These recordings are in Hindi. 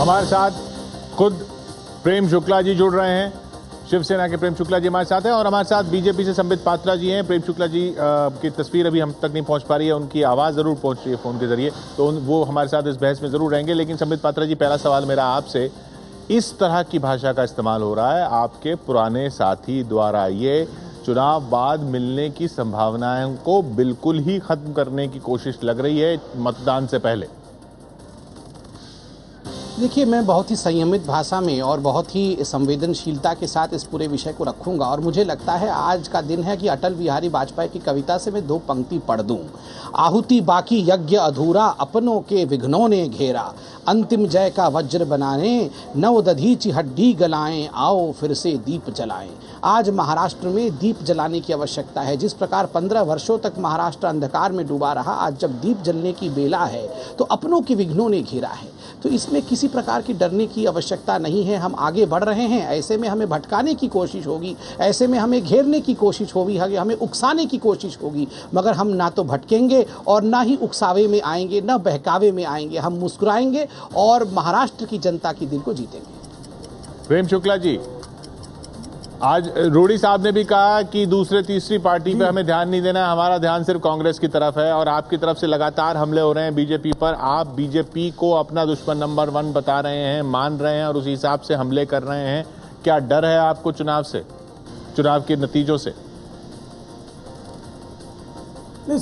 हमारे साथ खुद प्रेम शुक्ला जी जुड़ रहे हैं। शिवसेना के प्रेम शुक्ला जी हमारे साथ हैं और हमारे साथ बीजेपी से संबित पात्रा जी हैं। प्रेम शुक्ला जी की तस्वीर अभी हम तक नहीं पहुंच पा रही है, उनकी आवाज़ ज़रूर पहुंच रही है फ़ोन के जरिए, तो वो हमारे साथ इस बहस में ज़रूर रहेंगे। लेकिन संबित पात्रा जी, पहला सवाल मेरा आपसे, इस तरह की भाषा का इस्तेमाल हो रहा है आपके पुराने साथी द्वारा, ये चुनाव बाद मिलने की संभावनाओं को बिल्कुल ही खत्म करने की कोशिश लग रही है मतदान से पहले। देखिए, मैं बहुत ही संयमित भाषा में और बहुत ही संवेदनशीलता के साथ इस पूरे विषय को रखूंगा और मुझे लगता है आज का दिन है कि अटल बिहारी वाजपेयी की कविता से मैं 2 पंक्ति पढ़ दूं। आहुति बाकी यज्ञ अधूरा, अपनों के विघ्नों ने घेरा, अंतिम जय का वज्र बनाने, नव दधीचि हड्डी गलाएं, आओ फिर से दीप जलाएं। आज महाराष्ट्र में दीप जलाने की आवश्यकता है। जिस प्रकार 15 वर्षों तक महाराष्ट्र अंधकार में डूबा रहा, आज जब दीप जलने की बेला है तो अपनों के विघ्नों ने घेरा है। तो इसमें किसी प्रकार की डरने की आवश्यकता नहीं है। हम आगे बढ़ रहे हैं, ऐसे में हमें भटकाने की कोशिश होगी, ऐसे में हमें घेरने की कोशिश होगी, हमें उकसाने की कोशिश होगी, मगर हम ना तो भटकेंगे और ना ही उकसावे में आएंगे, ना बहकावे में आएंगे। हम मुस्कुराएंगे और महाराष्ट्र की जनता की दिल को जीतेंगे। प्रेम शुक्ला जी, आज रूडी साहब ने भी कहा कि दूसरे तीसरी पार्टी पे हमें ध्यान नहीं देना है, हमारा ध्यान सिर्फ कांग्रेस की तरफ है और आपकी तरफ से लगातार हमले हो रहे हैं बीजेपी पर। आप बीजेपी को अपना दुश्मन नंबर 1 बता रहे हैं, मान रहे हैं और उसी हिसाब से हमले कर रहे हैं। क्या डर है आपको चुनाव से, चुनाव के नतीजों से? नहीं,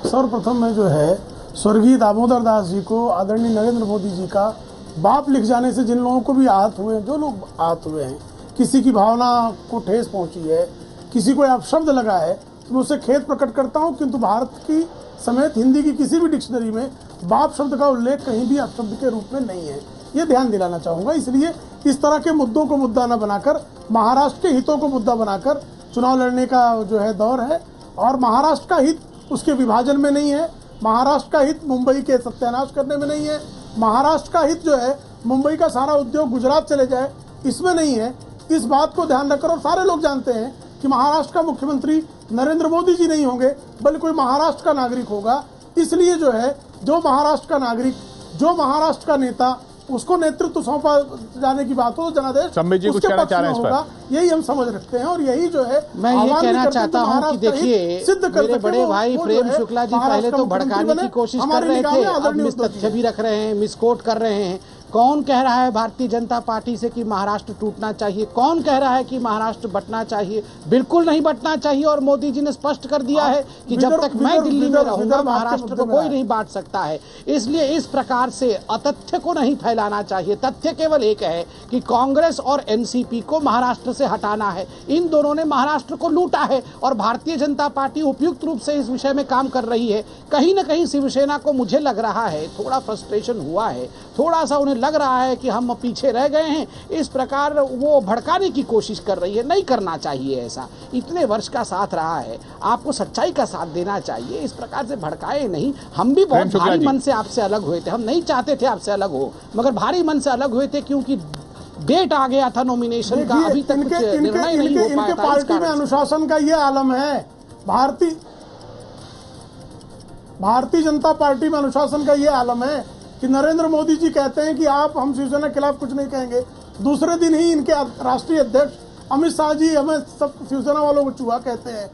सर्वप्रथम मैं जो है स्वर्गीय दामोदर दास जी को आदरणीय नरेंद्र मोदी जी का बाप लिख जाने से जिन लोगों को भी आहत हुए हैं, जो लोग आहत हुए हैं, किसी की भावना को ठेस पहुंची है, किसी को अपशब्द लगा है, तो मैं उससे खेद प्रकट करता हूं। किंतु भारत की समेत हिंदी की किसी भी डिक्शनरी में बाप शब्द का उल्लेख कहीं भी अपशब्द के रूप में नहीं है, ये ध्यान दिलाना चाहूंगा। इसलिए इस तरह के मुद्दों को मुद्दा न बनाकर, महाराष्ट्र के हितों को मुद्दा बनाकर चुनाव लड़ने का जो है दौर है। और महाराष्ट्र का हित उसके विभाजन में नहीं है, महाराष्ट्र का हित मुंबई के सत्यानाश करने में नहीं है, महाराष्ट्र का हित जो है मुंबई का सारा उद्योग गुजरात चले जाए, इसमें नहीं है। इस बात को ध्यान रखकर, और सारे लोग जानते हैं कि महाराष्ट्र का मुख्यमंत्री नरेंद्र मोदी जी नहीं होंगे बल्कि कोई महाराष्ट्र का नागरिक होगा। इसलिए जो है, जो महाराष्ट्र का नागरिक, जो महाराष्ट्र का नेता, उसको नेतृत्व सौंपा जाने की बात हो तो जनादेश उसके पक्ष में होगा, यही हम समझ रखते हैं। और यही जो है मैं ये कहना चाहता हूं कि देखिए, मेरे बड़े भाई प्रेम शुक्ला जी पहले तो भड़काने की कोशिश कर रहे थे, अब मिस तथ्य भी रख रहे हैं, मिसकोट कर रहे हैं। कौन कह रहा है भारतीय जनता पार्टी से कि महाराष्ट्र टूटना चाहिए? कौन कह रहा है कि महाराष्ट्र बंटना चाहिए? बिल्कुल नहीं बंटना चाहिए। और मोदी जी ने स्पष्ट कर दिया है कि जब तक मैं दिल्ली में रहूंगा महाराष्ट्र को कोई नहीं बांट सकता है। इसलिए इस प्रकार से अतथ्य को नहीं फैलाना चाहिए। तथ्य केवल एक है कि कांग्रेस और एनसीपी को महाराष्ट्र से हटाना है। इन दोनों ने महाराष्ट्र को लूटा है और भारतीय जनता पार्टी उपयुक्त रूप से इस विषय में काम कर रही है। कहीं ना कहीं शिवसेना को, मुझे लग रहा है, थोड़ा फ्रस्ट्रेशन हुआ है, थोड़ा सा उन्हें लग रहा है कि हम पीछे रह गए हैं। इस प्रकार वो भड़काने की कोशिश कर रही है। नहीं करना चाहिए ऐसा। इतने वर्ष का साथ रहा है, आपको सच्चाई का साथ देना चाहिए। इस प्रकार से भड़काए नहीं। हम भी बहुत भारी मन से आपसे अलग हुए थे, हम नहीं चाहते थे आपसे अलग हो, मगर भारी मन से अलग हुए थे क्योंकि डेट आ गया था नॉमिनेशन का, अभी तक कुछ निर्णय नहीं हो पाया था। पार्टी में अनुशासन का ये आलम है, भारतीय जनता पार्टी में अनुशासन का ये आलम है कि नरेंद्र मोदी जी कहते हैं कि आप, हम शिवसेना के खिलाफ कुछ नहीं कहेंगे। दूसरे दिन ही इनके राष्ट्रीय अध्यक्ष अमित शाह जी हमें सब शिवसेना वालों को चूहा कहते हैं।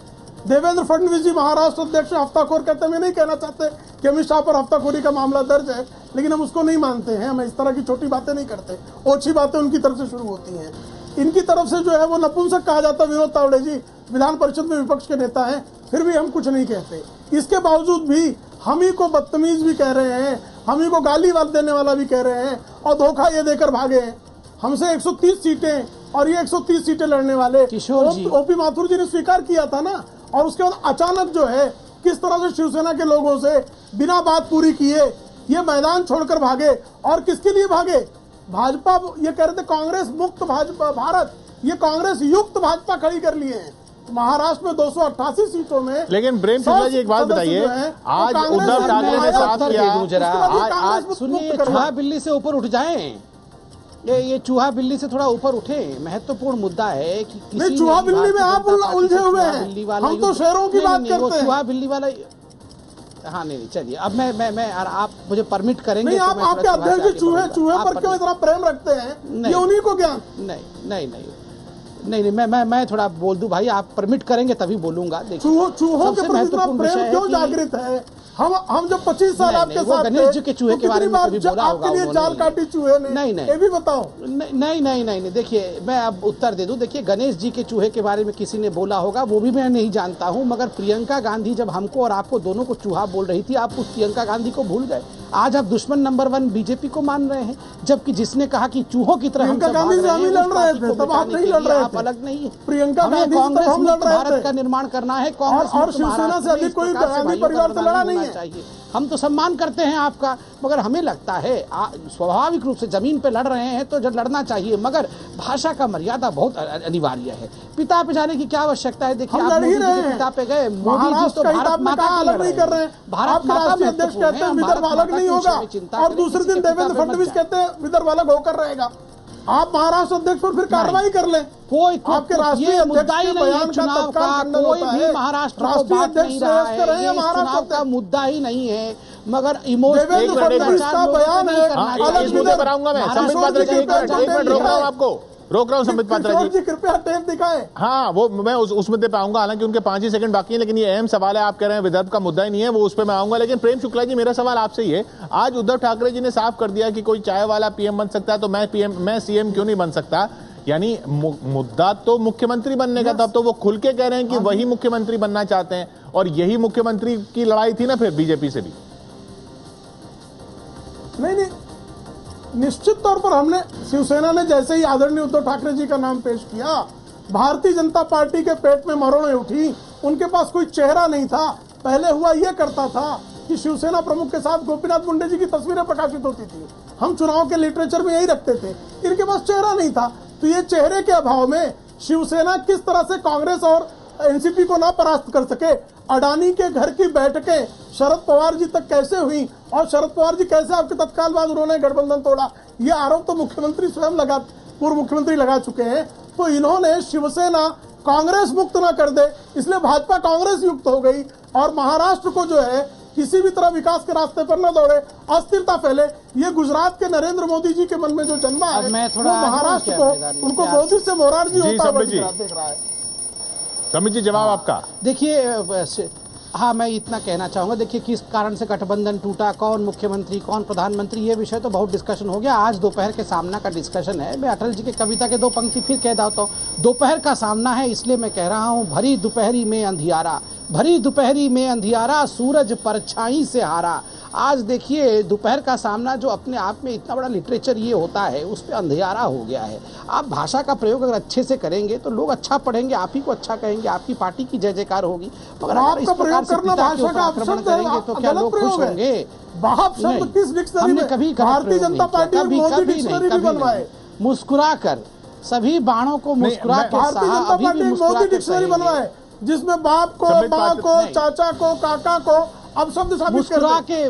देवेंद्र फडणवीस जी महाराष्ट्र अध्यक्ष हफ्ताखोर कहते हैं। मैं नहीं कहना चाहते कि अमित शाह पर हफ्ताखोरी का मामला दर्ज है, लेकिन हम उसको नहीं मानते हैं। हम इस तरह की छोटी बातें नहीं करते, ओछी बातें उनकी तरफ से शुरू होती हैं। इनकी तरफ से जो है वो नपुंसक कहा जाता है। विनोद तावड़े जी विधान परिषद में विपक्ष के नेता हैं, फिर भी हम कुछ नहीं कहते। इसके बावजूद भी हम ही को बदतमीज भी कह रहे हैं, हम ही को गाली देने वाला भी कह रहे हैं और धोखा ये देकर भागे हैं। हमसे 130 सीटें और ये 130 सीटें लड़ने वाले ओपी माथुर जी ने स्वीकार किया था ना। और उसके बाद अचानक जो है किस तरह से शिवसेना के लोगों से बिना बात पूरी किए ये मैदान छोड़कर भागे। और किसके लिए भागे? भाजपा, ये कह रहे थे कांग्रेस मुक्त भाजपा भारत, ये कांग्रेस युक्त भाजपा खड़ी कर लिए हैं महाराष्ट्र में 288 सीटों में। लेकिन प्रेम शुक्ला जी, एक बात बताइए, आज उद्धव ठाकरे ने साफ किया, आज सुनिए, चूहा बिल्ली से ऊपर उठ जाएं, ये चूहा बिल्ली से थोड़ा ऊपर उठे। महत्वपूर्ण मुद्दा है कि किसी चूहा बिल्ली में आप उलझे हुए हैं, हम तो शेरों की बात करते हैं। चूहा बिल्ली वाला हाँ नहीं चलिए, अब मैं आप मुझे परमिट करेंगे? नहीं, आप आपके अध्यक्ष जी चूहे पर क्यों इतना प्रेम रखते हैं? ये उन्हीं को ज्ञान। नहीं, मैं थोड़ा बोल दूं भाई, आप परमिट करेंगे तभी बोलूंगा। चूहों के प्रति इतना प्रेम क्यों जागृत है? हम जब 25 साल आपके साथ गणेश जी के चूहे के बारे में कभी बोला होगा? आपके लिए जाल काटी चूहे ने? नहीं, ये भी बताओ। नहीं, देखिए मैं अब उत्तर दे दूं। देखिए गणेश जी के चूहे के बारे में किसी ने बोला होगा, वो भी मैं नहीं जानता हूं, मगर प्रियंका गांधी जब हमको और आपको दोनों को चूहा बोल रही थी, आप उस प्रियंका गांधी को भूल गए। आज आप दुश्मन नंबर 1 बीजेपी को मान रहे हैं, जबकि जिसने कहा कि चूहों की तरह प्रियंका गांधी से हम ही लड़ रहे थे, तब आप नहीं लड़ रहे थे। आप अलग नहीं है। प्रियंका गांधी कांग्रेस मुक्त भारत का निर्माण करना है, कांग्रेस और शिवसेना से अधिक कोई गांधी परिवार से लड़ा नहीं है। हम तो सम्मान करते हैं आपका, मगर हमें लगता है स्वाभाविक रूप से जमीन पे लड़ रहे हैं तो जब लड़ना चाहिए, मगर भाषा का मर्यादा बहुत अनिवार्य है। पिता पे जाने की क्या आवश्यकता है? देखिए आप मोदी जी के पिता पे गए, मोदी जी तो भारत माता अलग नहीं कर रहे हैं। भारत राष्ट्रीय अध्यक्ष कहते हैं विदर्भ अलग नहीं होगा, और दूसरे दिन देवेंद्र फडणवीस कहते हैं विदर्भ अलग होकर रहेगा। आप महाराष्ट्र अध्यक्ष पर फिर कार्रवाई कर लें। कोई आपके राष्ट्रीय मुद्दा ही नहीं है चुनाव का, कोई भी महाराष्ट्र को बात नहीं रहा है, ये चुनाव का मुद्दा ही नहीं है, मगर देवेंद्र फडणवीस का बयान है। इस मुद्दे पर आऊंगा मैं। संबित पात्रा जी, एक मिनट रोक रहा हूँ आपको, रोक रहा हूँ संबित पात्रा जी, कृपया टेप दिखाएं। हाँ, वो मैं उस मुद्दे पे आऊंगा, हालांकि उनके 5 ही सेकंड बाकी है, लेकिन ये अहम सवाल है। आप कह रहे हैं विदर्भ का मुद्दा ही नहीं है, वो उस पर मैं आऊंगा। लेकिन प्रेम शुक्ला जी, मेरा सवाल आपसे ही है। आज उद्धव ठाकरे जी ने साफ कर दिया कि कोई चाय वाला पीएम बन सकता है, तो मैं सीएम क्यों नहीं बन सकता? यानी मुद्दा तो मुख्यमंत्री बनने का था, अब तो वो खुल के कह रहे हैं कि वही मुख्यमंत्री बनना चाहते हैं, और यही मुख्यमंत्री की लड़ाई थी ना फिर बीजेपी से भी। नहीं, निश्चित तौर पर हमने, शिवसेना ने जैसे ही आदरणीय उद्धव ठाकरे जी का नाम पेश किया, भारतीय जनता पार्टी के पेट में मरोड़ें उठी। उनके पास कोई चेहरा नहीं था। पहले हुआ यह करता था कि शिवसेना प्रमुख के साथ गोपीनाथ मुंडे जी की तस्वीरें प्रकाशित होती थी, हम चुनाव के लिटरेचर में यही रखते थे। इनके पास चेहरा नहीं था, तो ये चेहरे के अभाव में शिवसेना किस तरह से कांग्रेस और एनसीपी को ना परास्त कर सके, अडानी के घर की बैठकें शरद पवार जी तक कैसे हुई, और शरद पवार जी कैसे आपके तत्काल बाद उन्होंने गठबंधन तोड़ा, ये आरोप तो मुख्यमंत्री स्वयं पूर्व मुख्यमंत्री लगा चुके हैं। तो इन्होंने शिवसेना कांग्रेस मुक्त ना कर दे, इसलिए भाजपा कांग्रेस युक्त हो गई, और महाराष्ट्र को जो है किसी भी तरह विकास के रास्ते पर न दौड़े, अस्थिरता फैले। ये गुजरात के नरेंद्र मोदी जी के मन में जो जन्मा है, वो महाराष्ट्र को उनको मोदी से मोरारजी होता देख रहा है। समित जी, जवाब आपका। देखिए, हाँ मैं इतना कहना चाहूँगा, देखिए किस कारण से गठबंधन टूटा, कौन मुख्यमंत्री कौन प्रधानमंत्री, ये विषय तो बहुत डिस्कशन हो गया। आज दोपहर के सामना का डिस्कशन है। मैं अटल जी की कविता के 2 पंक्ति फिर कह देता हूँ। दोपहर का सामना है, इसलिए मैं कह रहा हूँ, भरी दोपहरी में अंधियारा, भरी दोपहरी में अंधियारा, सूरज परछाई से हारा। आज देखिए दोपहर का सामना जो अपने आप में इतना बड़ा लिटरेचर ये होता है, उस पर अंधियारा हो गया है। आप भाषा का प्रयोग अगर अच्छे से करेंगे तो लोग अच्छा पढ़ेंगे, आप ही को अच्छा कहेंगे, आपकी पार्टी की जय जयकार होगी। मगर अगर इस प्रकार से पिता के ऊपर आक्रमण करेंगे तो क्या लोग खुश होंगे? हमने कभी भारतीय जनता पार्टी मुस्कुरा कर सभी बाणों को मुस्कुरा के डिक्शनरी बनवाए, जिसमें बाप को, माँ को, चाचा को, काका को अब शब्द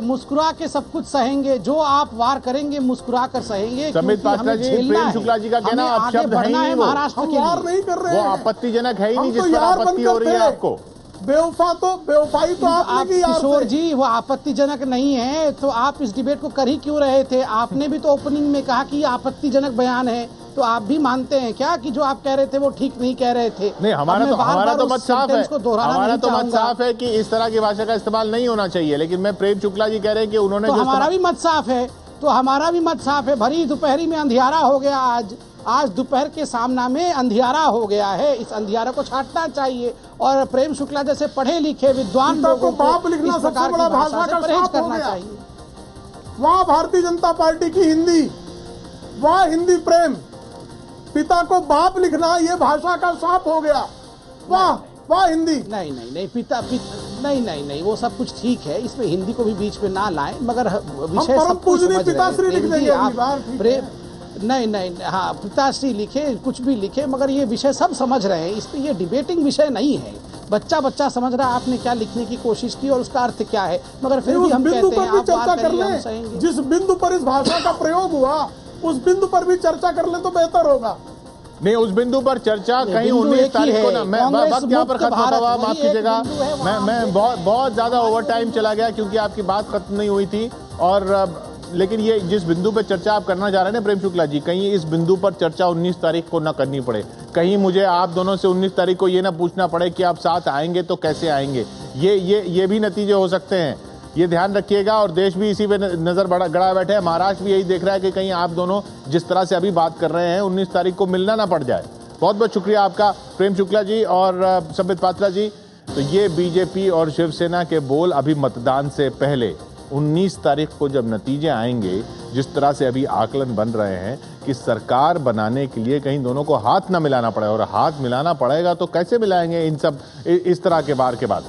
मुस्कुरा के सब कुछ सहेंगे। जो आप वार करेंगे मुस्कुरा कर सहेंगे। संबित पात्रा जी, प्रेम शुक्ला जी का कहना अब शब्द है ही नहीं, महाराष्ट्र के वार नहीं कर रहे हैं, वो आपत्तिजनक है ही नहीं, जिस पर आपत्ति हो रही है आपको। बेवफाई तो आपने की किशोर जी, वो आपत्तिजनक नहीं है, तो आप इस डिबेट को कर ही क्यों रहे थे? आपने भी तो ओपनिंग में कहा कि आपत्तिजनक बयान है, तो आप भी मानते हैं क्या कि जो आप कह रहे थे वो ठीक नहीं कह रहे थे? नहीं, हमारा तो मत साफ है, हमारा तो मत साफ है कि इस तरह की भाषा का इस्तेमाल नहीं होना चाहिए। लेकिन मैं प्रेम शुक्ला जी कह रहे हैं कि उन्होंने, तो हमारा भी मत साफ है, तो हमारा भी मत साफ है। भरी दोपहरी में अंधियारा हो गया। आज दोपहर के सामना में अंधियारा हो गया है, इस अंधियारा को छांटना चाहिए। और प्रेम शुक्ला जैसे पढ़े लिखे विद्वान लोगों को बाप लिखना सबसे बड़ा भाषा का परहेज करना चाहिए। वहाँ भारतीय जनता पार्टी की हिंदी, वहाँ हिंदी प्रेम, पिता को बाप लिखना ये भाषा का साफ हो गया। वाह हिंदी। नहीं पिता नहीं, वो सब कुछ ठीक है, इसमें हिंदी को भी बीच में ना लाएं, मगर विषय सब कुछ समझ रहे हैं। नहीं, हाँ पिताश्री लिखे, कुछ भी लिखे, मगर ये विषय सब समझ रहे हैं। इस पे ये डिबेटिंग विषय नहीं है। बच्चा समझ रहा है आपने क्या लिखने की कोशिश की और उसका अर्थ क्या है, मगर फिर भी हम कहते हैं आप बात करिए, हम सहेंगे। जिस बिंदु पर इस भाषा का प्रयोग हुआ उस बिंदु पर भी चर्चा कर ले तो बेहतर होगा। नहीं, उस बिंदु पर चर्चा कहीं 19 तारीख को ना, मैं वक्त यहाँ पर खत्म हुआ, माफ कीजिएगा, मैं बहुत ज्यादा ओवर टाइम चला गया क्योंकि आपकी बात खत्म नहीं हुई थी। और लेकिन ये जिस बिंदु पर चर्चा आप करना चाह रहे हैं ना प्रेम शुक्ला जी, कहीं इस बिंदु पर चर्चा 19 तारीख को ना करनी पड़े, कहीं मुझे आप दोनों से 19 तारीख को ये ना पूछना पड़े कि आप साथ आएंगे तो कैसे आएंगे। ये भी नतीजे हो सकते हैं, ये ध्यान रखिएगा। और देश भी इसी पे नजर गड़ा बैठे है, महाराष्ट्र भी यही देख रहा है कि कहीं आप दोनों जिस तरह से अभी बात कर रहे हैं 19 तारीख को मिलना ना पड़ जाए। बहुत बहुत शुक्रिया आपका प्रेम शुक्ला जी और संबित पात्रा जी। तो ये बीजेपी और शिवसेना के बोल अभी मतदान से पहले 19 तारीख को जब नतीजे आएंगे, जिस तरह से अभी आकलन बन रहे हैं कि सरकार बनाने के लिए कहीं दोनों को हाथ ना मिलाना पड़े, और हाथ मिलाना पड़ेगा तो कैसे मिलाएंगे इन सब इस तरह के वार के बाद।